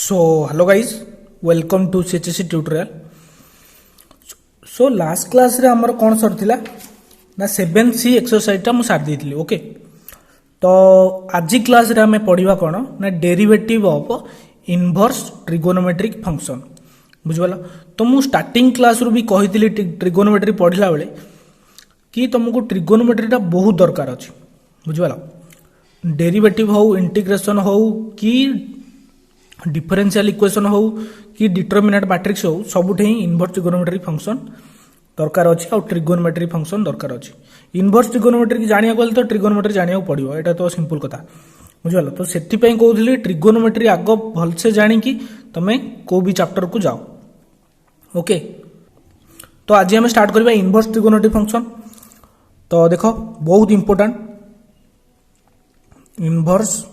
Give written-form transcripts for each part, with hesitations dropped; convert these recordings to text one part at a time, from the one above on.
So hello guys, welcome to CHSE tutorial. So last class रे हमर कोन सरथिला ना 7C exercise टा मु साथ देथिली. ओके, तो आज क्लास रे हमें पढ़िबा कोन ना derivative of inverse trigonometric function. बुझवाला. तो मु स्टार्टिंग क्लास रू भी कहितली ट्रिगोनोमेट्री पढ़िला बेले कि तुमको ट्रिगोनोमेट्री टा बहुत दरकार अछि. बुझवाला. डेरिवेटिव हो, इंटीग्रेशन हो कि डिफरेंशियल इक्वेशन हो कि डिटरमिनेंट मैट्रिक्स हो, सबुठे ही इनवर्स ट्रिगोनोमेट्री फंक्शन दरकार अछि और ट्रिगोनोमेट्री फंक्शन दरकार अछि. इनवर्स ट्रिगोनोमेट्री की जानिया गले तो ट्रिगोनोमेट्री जानिया पड़िबो, एटा तो सिंपल कथा. बुझवाला. तो सेति पई कहउथली ट्रिगोनोमेट्री आग भलसे जानि कि तमे को भी चैप्टर को जाओ. ओके, तो आज हम स्टार्ट करबा इनवर्स ट्रिगोनोमेट्री फंक्शन. तो देखो बहुत important inverse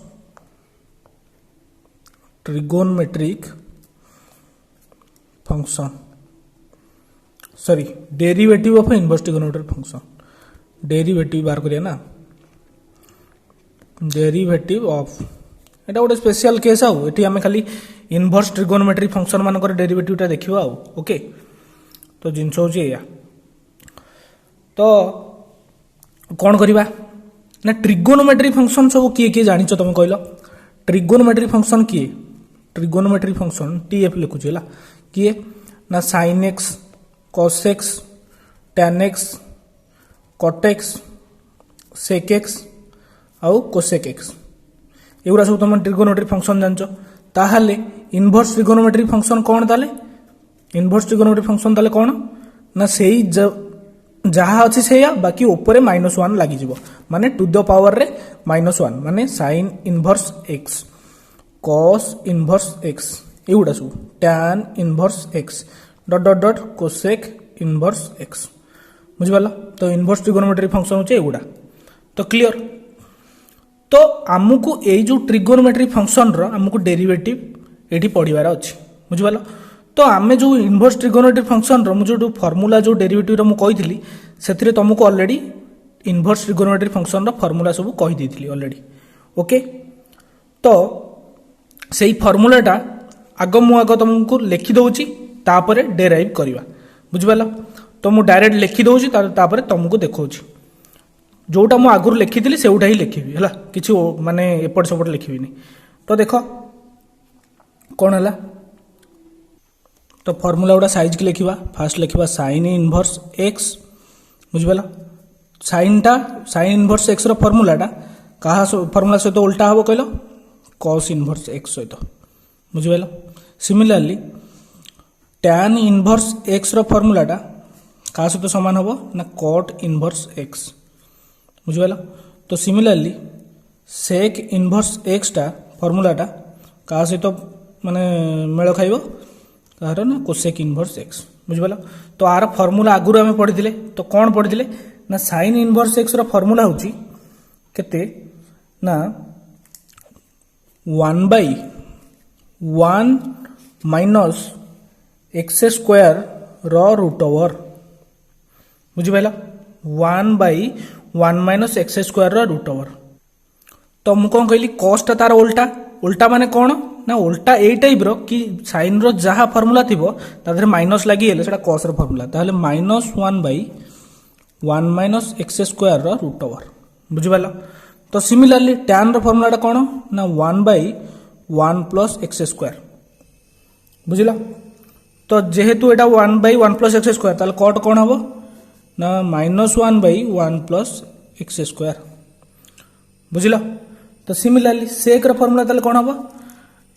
trigonometric function, sorry derivative of inverse trigonometric function. Derivative बार करिया ना, डेरिवेटिव ऑफ एटा गोटे स्पेशल केस आउ. एठी हमें खाली इनवर्स ट्रिगोनोमेट्रिक फंक्शन मानकर डेरिवेटिव टा देखिबा आउ. ओके, तो जिंस होची या तो कोन करिबा ना ट्रिगोनोमेट्रिक फंक्शन सब किए किए जानिचो तुम कहलो. ट्रिगोनोमेट्रिक फंक्शन किए, ट्रिगोनोमेट्रिक फंक्शन टीएफ लिखुची हला किए ना sin x cos x tan x cot x sec x आउ cosec x एगुरा सब तुम ट्रिगोनोमेट्रिक फंक्शन जानचो. ताहाले इनवर्स ट्रिगोनोमेट्रिक फंक्शन कोन ताले, इनवर्स ट्रिगोनोमेट्रिक फंक्शन ताले कोन ना सेही जहा अछि सेया बाकी ऊपर -1 लागि जिवो, माने टू द पावर रे -1 माने sin inverse x cos inverse x एगुड़ा सब tan inverse x dot dot dot cosec inverse x. बुझिबाला. तो इनवर्स ट्रिगोनोमेट्रिक फंक्शन होचे एगुड़ा. तो क्लियर. तो आमुको एई जो ट्रिगोनोमेट्रिक फंक्शन रो आमुको डेरिवेटिव एठी पढिबार अछि. बुझिबाला. तो आमे जो इनवर्स ट्रिगोनोमेट्रिक फंक्शन रो मु जो फार्मूला जो डेरिवेटिव रो मु कहितली सेथिरे तुमको ऑलरेडी इनवर्स ट्रिगोनोमेट्रिक फंक्शन रो फार्मूला सब कहि देथिली ऑलरेडी. ओके, तो सेही फार्मूलाटा आग तुमको लिखि दउची तापरे डेराइव करिवा. बुझिबाला. तो मु डायरेक्ट लिखि दउची तापरे तुमको देखौची. जोटा मु आगुर लिखिथिली सेउटा ही लिखिबी हला, किछि माने एपट सपट लिखिबिनी. तो देखो कोन हला. तो फार्मूला उडा साइज के लिखिबा. फास्ट लिखिबा sin इनवर्स x. बुझिबाला. sin इनवर्स x रो फार्मूलाटा कहा फार्मूला सहित उल्टा हबो कहलो cos इनवर्स x सहित. बुझिबाला. सिमिलरली tan इनवर्स x रो फार्मूलाटा कहा सहित समान हबो ना cot इनवर्स x. बुझिबाला. तो सिमिलरली sec इनवर्स x टा फार्मूलाटा कहा सहित माने मेल खाइबो कार ना cosec इनवर्स x. बुझिबाला. तो आर फार्मूला आगुर हमें पढ़िथिले. तो कोन पढ़िथिले ना sin इनवर्स x रो फार्मूला होची केते ना 1/1 माइनस x स्क्वायर रो रूट ओवर. बुझिबाला. 1/1 माइनस x स्क्वायर रो रूट ओवर. तो मु कोन कहली cos ता तार उल्टा. उल्टा माने कोन ना उल्टा ए टाइप रो कि sin रो जहा फार्मूला थिबो तादरे माइनस लागि हेले सेटा cos रो फार्मूला. ताहले -1/1 माइनस x स्क्वायर रो रूट ओवर. बुझिबाला. तो सिमिलरली tan रो फार्मूलाटा कोन ना 1/1 प्लस x स्क्वायर. बुझिला. तो जेहेतु एटा 1/1 प्लस x स्क्वायर ताले cot कोन हबो ना -1/1 प्लस x स्क्वायर. बुझिला. तो सिमिलरली sec रो फार्मूला ताले कोन हबो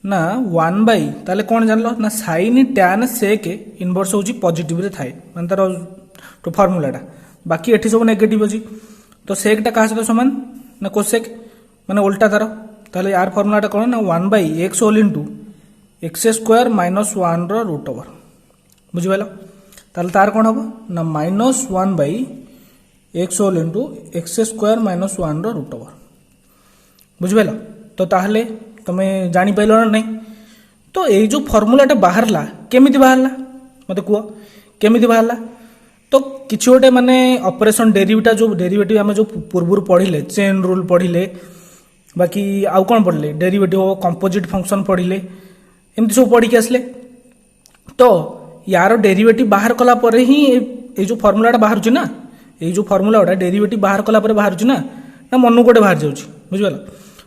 ना 1/ ताले कोन जानलो ना sin tan sec इनवर्स होची पॉजिटिव रे थाए, माने तार तो फार्मूलाटा. बाकी एठी सब नेगेटिव अछि. तो sec टा का सहित समान ना cosec माने उल्टा तार. ताले यार फार्मूलाटा कोन ना 1/x whole into x square minus 1 रो रूट ओवर. बुझिबाला. ताले तार कोन हबो ना -1/x whole into x square minus 1 रो रूट ओवर. बुझिबाला. तो ताहले तमे जानि पाइलो ना नहीं. तो एई जो फार्मूलाटा बाहरला केमिति बाहरला मते कुआ केमिति बाहरला. तो किछि ओटे माने ऑपरेशन डेरिवेटिव हम जो पूर्व पढ़िले चेन रूल पढ़िले, बाकी आउ कौन पढ़ले डेरिवेटिव ऑफ कंपोजिट फंक्शन पढ़िले, एमती सब पढ़ी आसले तो यार डेरिवेटिव बाहर कला पर ही ये जो फर्मुलाटा बाहर ना ये जो फर्मुलाटा डेरिवेटिव बाहर कला पर बाहर ना ना मन गोटे बाहर जाऊँगी बुझिपाल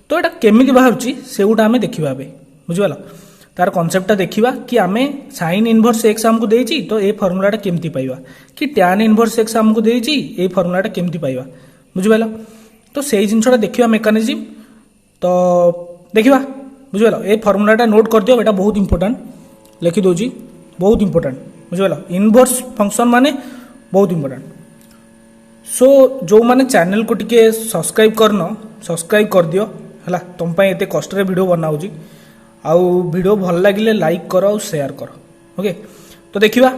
तो यहाँ केमी बाहर से गोटा आम देखा बुझिपाल तार कनसेप्टा देखा कि आम साइन इनवर्स एक्स आमको देती तो ये फर्मुलाटा केमती पाइबा कि टैन इनवर्स एक्स आमको देती ये फर्मुलाटा केमती पाइबा बुझिपाल तो से जिनसा देखा मेकानिज्म तो देखा बुझिपाल ये फर्मुलाटा नोट कर दियो, एटा बहुत इंपोर्टेंट लिखि दोजी बहुत इंपोर्टेंट बुझिपाल इनवर्स फंक्शन माने बहुत इंपोर्टेंट। सो जो माने चैनल को टिके सब्सक्राइब करन सब्सक्राइब कर दियो हला तुम पे एते कष्ट रे वीडियो बनाउजी आउ वीडियो भल लागिले लाइक कर और शेयर कर ओके। तो देखिबा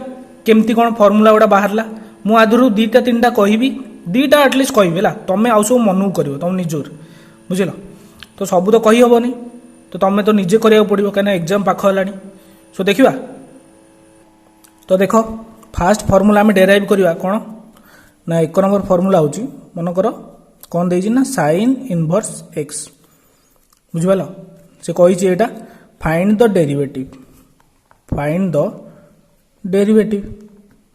केमती कोन फार्मूला गुडा बाहरला मु आधुरु दीटा तीनटा कहिबी दीटा एटलिस्ट कहिबेला तमे आउ सब मनू करिवो तम निजोर बुझिलो तो सब तो कहि हबनी तो तमे तो निजे करिया पड़िबो काना एग्जाम पाख हलानी। सो देखिबा तो देखो फास्ट फार्मूला आम डेराइव करवा कौन ना एक नंबर फार्मूला होची मन कर कौन देजी ना साइन इनवर्स एक्स बुझिपाल से कही एटा फाइंड द डेरिवेटिव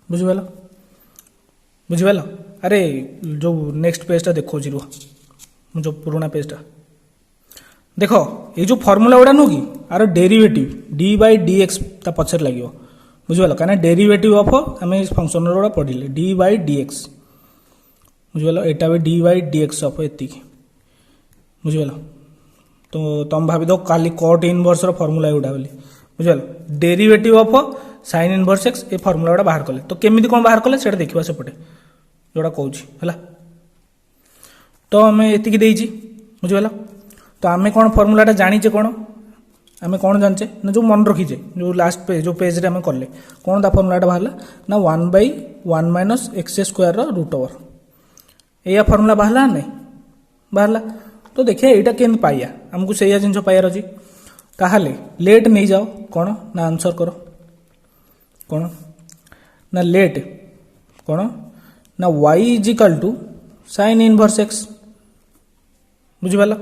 बुझिपाल बुझिपाल अरे जो नेक्स्ट पेजटा देखो रुह जो पुराना पेजटा देखो ये जो फार्मूला गुड़ा नु कि आर derivative d by d x ता पछर लगे बुझिपाल कहीं डेरिवेटिव ऑफ आम फंक्शन गुड़ा पढ़ले डी बाई डी एक्स बुझिपाल एटा भी D by d x of एति बुझिपाल तो तुम भाभी दो काली कट इनवर्स फर्मूला गुड़ा बोली बुझिपाल derivative of sine inverse x ए फर्मूला गुड़ा बाहर कले तो केमिति कौन बाहर कले सेटा देखिबा सेपटे जोड़ा कहूँ है तो आम एतिकी देइछि बुझिपाल तो आम कौन फर्मूलाटा जानीचे कौन आम कौन जानचे ना जो मन रखीचे जो लास्ट पेज जो पेज रे आम कले कौन ता फर्मूलाटा बाहरला ना 1/1 minus x square root over या फर्मूला बाहरला नहीं बाहरला तो देखिए यहाँ केमती पाइया आमको से जिन पाइबार अच्छी ताहले लेट नहीं जाओ कौन ना आंसर करो कौन ना लेट कौन ना y is equal to sine inverse x बुझिपाल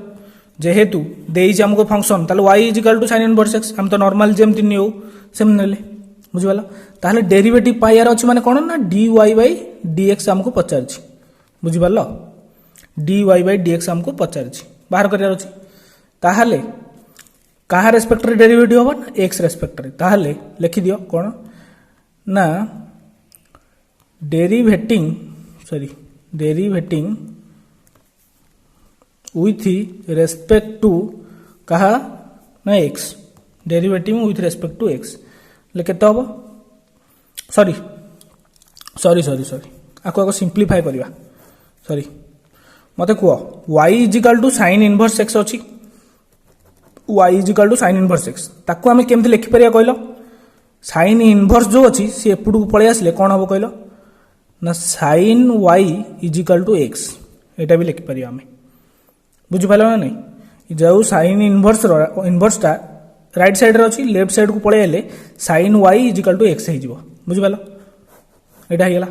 जेहेतु देइछ हमको फंक्शन ताले y is equal to sine inverse x हम तो नॉर्मल जेमति नियो सेम नेले बुझिपाल ताहले डेरिवेटिव पाइबार अछि माने कोन ना dy बाय dx हमको पचारछि बुझिपाल dy बाय dx हमको पचारछि बाहर करियार अछि ताहले कहा रेस्पेक्ट रे डेरिवेटिव होबा ना x रेस्पेक्ट रे ताहले लिखि दियो कोन ना डेरिवेटिंग with respect to कहा ना x derivative with respect to x ले केते होबो सॉरी आको सिंप्लीफाई करवा सॉरी मते कुह y is equal to sine inverse x अछि y is equal to sine inverse x ताको आमे केमति लिखि परिया कहलो साइन इनवर्स जो अछि से एपुडू पळे आसले कोन होबो कहलो ना sine y is equal to x एटा भी लिखि परिया आमे बुझिपाल ना नहीं जो साइन इनवर्सटा राइट साइड रे अछि लेफ्ट साइड को पळे आले sine y is equal to x हो बुझिपाल एटा हेला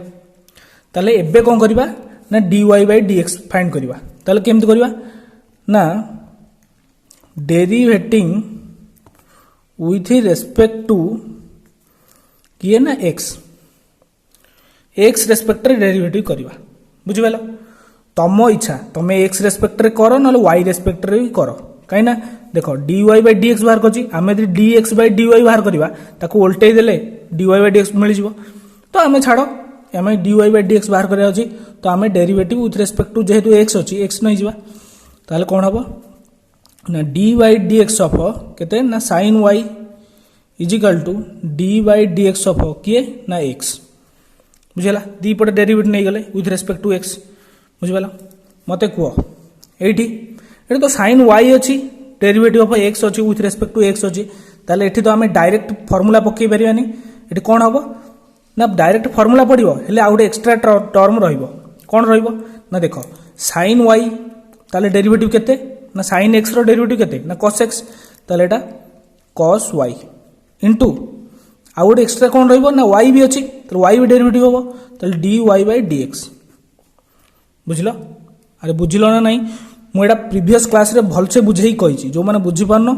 ताले एबे कोन करबा ना dy बाय dx फाइंड करबा ताले केमति करबा ना डेरिवेटिंग विथ रेस्पेक्ट टू किए ना x रेस्पेक्ट रे डेरिवेटिव करबा बुझिपाल तम इच्छा तुम एक्स रेस्पेक्ट रे कर ना वाई रेस्पेक्ट रे कर कहीं ना देखो dy बाय dx बाहर करछि आम यदि dx बाय dy बाहर करबा ताको उल्टै देले dy बाय dx मिल जिवो तो आम छाड़ो आम dy बाय dx बाहर करिया अछि तो आम डेरिवेटिव विथ रेस्पेक्ट टू जेहेतु x अछि x नहीं जिवा ताले कोन हबो ना dy बाय dx ऑफ केते ना sin y is equal to dy by dx of किए ना x बुझला दी पटे डेरिवेटिव नहीं गले विथ रेस्पेक्ट टू x बुझिपाल मते कुह एठी एठी तो साइन y अछि डेरिवेटिव ऑफ x अछि विथ रेस्पेक्ट टू x अछि ताले एठी तो आमे डायरेक्ट फार्मूला पक्के परियानी एठी कोन हबो ना डायरेक्ट फार्मूला पडिबो हेले आउटे एक्स्ट्रा टर्म रहिबो कोन रहिबो ना देखो साइन y ताले डेरिवेटिव केते ना साइन x रो डेरिवेटिव केते ना cos x ताले एटा cos y इनटू आउटे एक्स्ट्रा कोन रहिबो ना y भी अछि तो y भी डेरिवेटिव होबो ताले dy बाय dx बुझल अरे बुझल ना नहीं मुझे प्रीवियस क्लास रे भल से बुझे कही जो मैंने बुझी पारन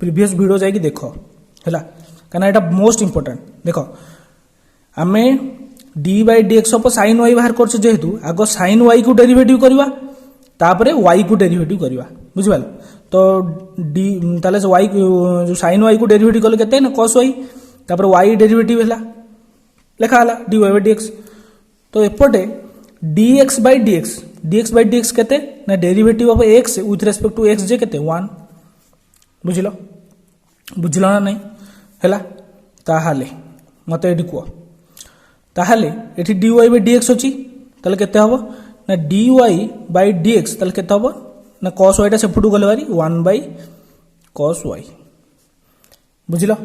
प्रीवियस वीडियो जाकि देख है कहीं यहाँ मोस्ट इंपोर्टाट देख आम d by d x of sine y बाहर कर जेहेतु आग साइन वाई को डेरिवेटिव करवा तापर वाई को डेरिवेटिव करवा बुझिपाल तो डी ताले वाई जो साइन वाई को डेरिवेटिव कले केते ना cos वाई तापर वाई डेरिवेटिव है लेखा है d y by d x तो एपटे dx बाई डी एक्स केते ना derivative of x with respect to x जे केते 1 बुझिलो बुझिलो ना नहीं हैला ताहाले मते एडी को ताहाले एठी dy बाई dx अछि ताले केते हबो ना dy बाई dx ताले केते हबो ना cos y टा सेपटू गले बारी 1 बाई cos y बुझिलो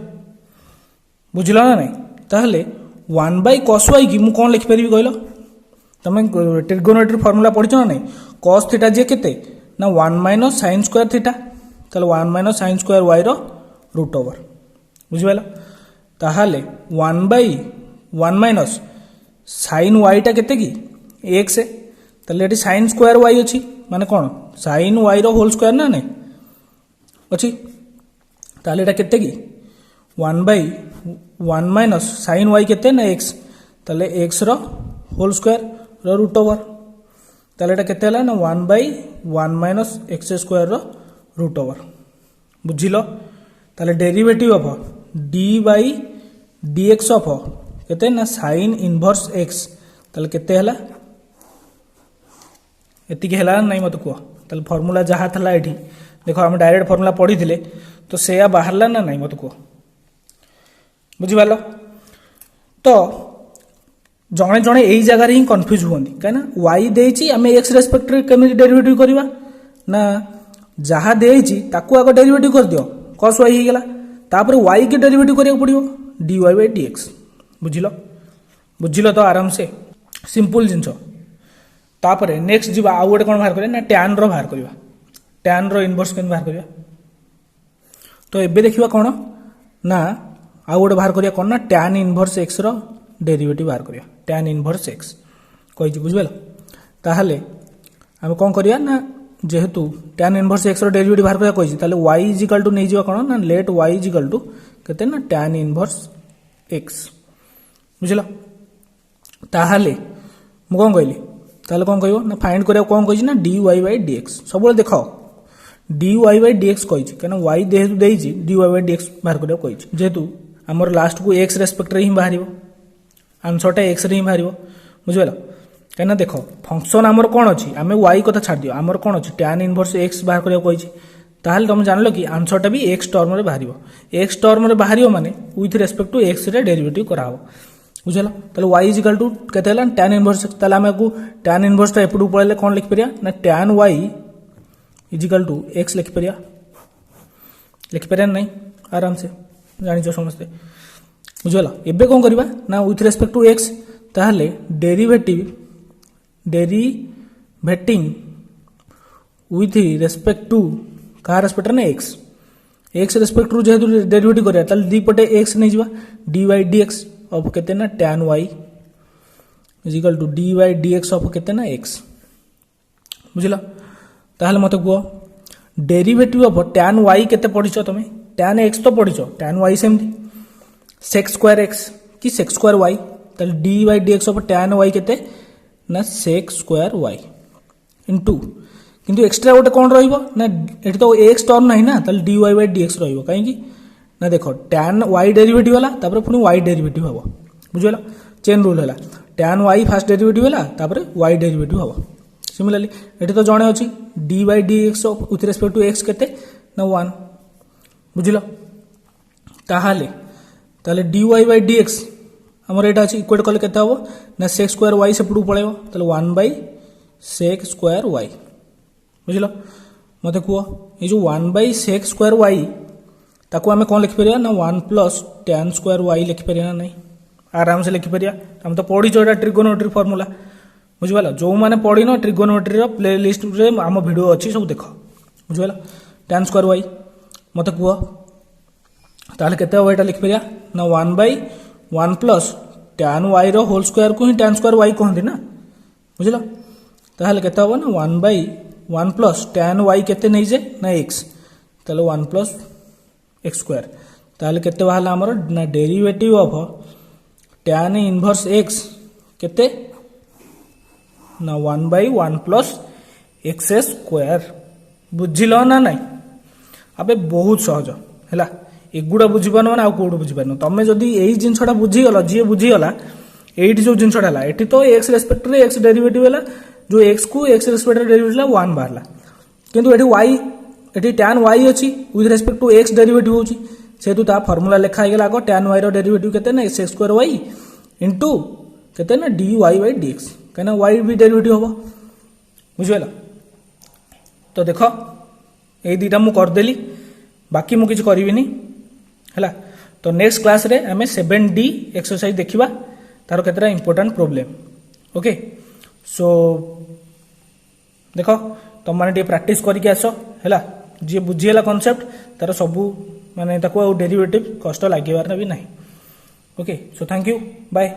बुझिलो ना नहीं ताहाले 1 बाई cos y की मु कोन लिखि परिबी कहलो तमे ट्रिगोनोमेट्री फार्मूला पढिछ ना नहीं cos थीटा जे केते ना 1 माइनस sin स्क्वायर थीटा ताले 1 माइनस sin स्क्वायर y रो रूट ओवर बुझिबाला ताहाले 1 बाई 1 माइनस sin y टा केते की x है ताले एटी sin स्क्वायर y अछि माने कोन sin y रो होल स्क्वायर ना नहीं अछि ताले एटा केते की 1 बाई 1 माइनस sin y केते ना x ताले x रो होल स्क्वायर रो रूट ओवर ताले एटा केते हला ना 1 बाई 1 माइनस x स्क्वायर रो रूट ओवर बुझिलो ताले derivative of d by dx of केते ना sin इनवर्स x ताले केते हला एति के हला नहीं मत को ताले फार्मूला जहा थला एठी देखो हम डायरेक्ट फार्मूला पढी थिले तो सेया बाहरला ना नहीं मत को बुझिबालो तो जणे जणे एई जगह रे ही कंफ्यूज होंदी काना y देछि हमें x रेस्पेक्ट रे केमि डेरिवेटिव करबा ना जहा देछि ताकू आगो डेरिवेटिव कर दियो cos y ही गेला तापर y के डेरिवेटिव करिया पड़ियो dy बाई dx बुझिलो बुझिलो तो आराम से सिंपल जिंसो तापर नेक्स्ट जीवा आ गोटे कोन बाहर करे ना tan रो बाहर करबा tan रो इनवर्स केन बाहर करबा तो एबे देखिबा कोन ना आ गोटे बाहर करिया कोन ना tan इनवर्स x रो डेरिवेटिव बाहर करिया tan इनवर्स x कहि बुझबेल ताहले हम कोन करिया ना जेहेतु tan इनवर्स x रो डेरिवेटिव बाहर करिया कहि ताले y इज इक्वल टू नै जीवा कोन ना let y is equal to केते ना tan इनवर्स x बुझला ताहले मु कोन कहली ताले कोन कहबो ना फाइंड करिया कोन कहि ना dy बाई dx सब देखो dy बाई dx कहि कना y जेहेतु देछि dy बाई dx बाहर करिया कहि जेहेतु हमर लास्ट को x रेस्पेक्ट रे ही बाहरिबो आंसर टा x रे ही बाहरिबो बुझबेला कहना देखो फंक्शन आमर कौन अच्छी आम y कथा छाड़ दियो आमर कौन अच्छी tan इनवर्स x बाहर करिया कहि ताहले तुम जानलो कि आंसर टा भी x टर्म रे बाहरिबो x टर्म रे बाहरिबो माने विथ रेस्पेक्ट टू x रे डेरिवेटिव कराबो बुझला ताले y इज इक्वल टू केते हला tan इनवर्स ताले हम को tan इनवर्स टा एपडू पळले कोन लिख परिया ना tan y is equal to x लिख परिया नहीं आराम से जानि जो समझते बुझला एबे कोन करबा ना विथ रेस्पेक्ट टू x ताहले डेरिवेटिंग विथ रेस्पेक्ट टू कहा रेस्पेक्ट ना x रेस्पेक्ट टू जेहेतु डेरिवेटिव करिया ताले दी पटे x नै जिवा dy बाई dx ऑफ केते ना tan y is equal to dy by dx of केते ना x बुझला ताहले मते को डेरिवेटिव ऑफ tan y केते पढिछो तमे tan x तो पढिछो tan y सेमती sec स्क्वायर x कि sec स्क्वायर y ताले dy by dx of tan y केते ना sec स्क्वायर y इनटू किंतु एक्स्ट्रा गोटे कौन रहिबो ना एठी तो x टर्म नाही ना ताले dy बाई dx रहिबो काहे कि ना देखो tan y डेरिवेटिव वाला तापर पुनी y डेरिवेटिव हबो बुझला चेन रूल हला tan y फर्स्ट डेरिवेटिव हला तापर y डेरिवेटिव हबो सिमिलरली एठी तो जणे अछि dy by dx of with respect to x केते ना 1 बुझलो ताहाले ताले dy बाई dx हमर एटा अछि इक्वल कले केते हबो ना sec स्क्वायर y से पडू पळेबो ताले 1 बाई sec स्क्वायर y बुझलो मते कुओ ए जो 1 बाई sec स्क्वायर y ताको हमें कोन लिख परिया ना 1 प्लस tan स्क्वायर y लिख परिया नहीं आराम से लिख परिया हम तो पढी जोडा ट्रिगोनोमेट्री फार्मूला बुझवाला जो माने पढी न ट्रिगोनोमेट्री रो प्लेलिस्ट रे हम वीडियो अछि सब देखो बुझवाला tan स्क्वायर y मते कुओ ताले केते हो एटा लिख परिया ना 1 बाई 1 प्लस tan y रो होल स्क्वायर को ही tan स्क्वायर y कहंदी ना बुझलो ताले केते हो ना 1 बाई 1 प्लस tan y केते नै जे ना x ताले 1 प्लस x स्क्वायर ताले केते बाहला हमर ना derivative of tan inverse x केते ना 1/1 प्लस एक्स स्क्वायर बुझिल ना नाई अबे बहुत सहज है एगुड़ा बुझीपार ना कौट बुझीपार तुम जदि यही जिनसा बुझीगल जी बुझीगला ये जो जिनसा ये तो एक्स रेस्पेक्ट रे एक्स डेरिवेटिव है जो एक्स को एक्स रेस्पेक्ट डेरिवेटिव 1 बाहर किंतु ये वाई ये tan y अच्छी with respect to x derivative होची सेतु ता फार्मूला लिखा गला आगो tan y रो डेरिवेटिव केते ना x स्क्वायर y इनटू केते ना dy by dx कहना y भी डेरिवेटिव होबो बुझियला तो देखो ए दीटा मु कर देली बाकी मु किछ करबिनी हला तो नेक्स्ट क्लास रे हमें 7D एक्सरसाइज देखिबा तारो केतरा इंपोर्टेंट प्रॉब्लम ओके सो देखो तुम माने टी प्रैक्टिस करके आसो हला जे बुझियला कांसेप्ट तारो सबु माने ताको डेरिवेटिव कष्ट लागिबार भी नहीं okay so thank you bye.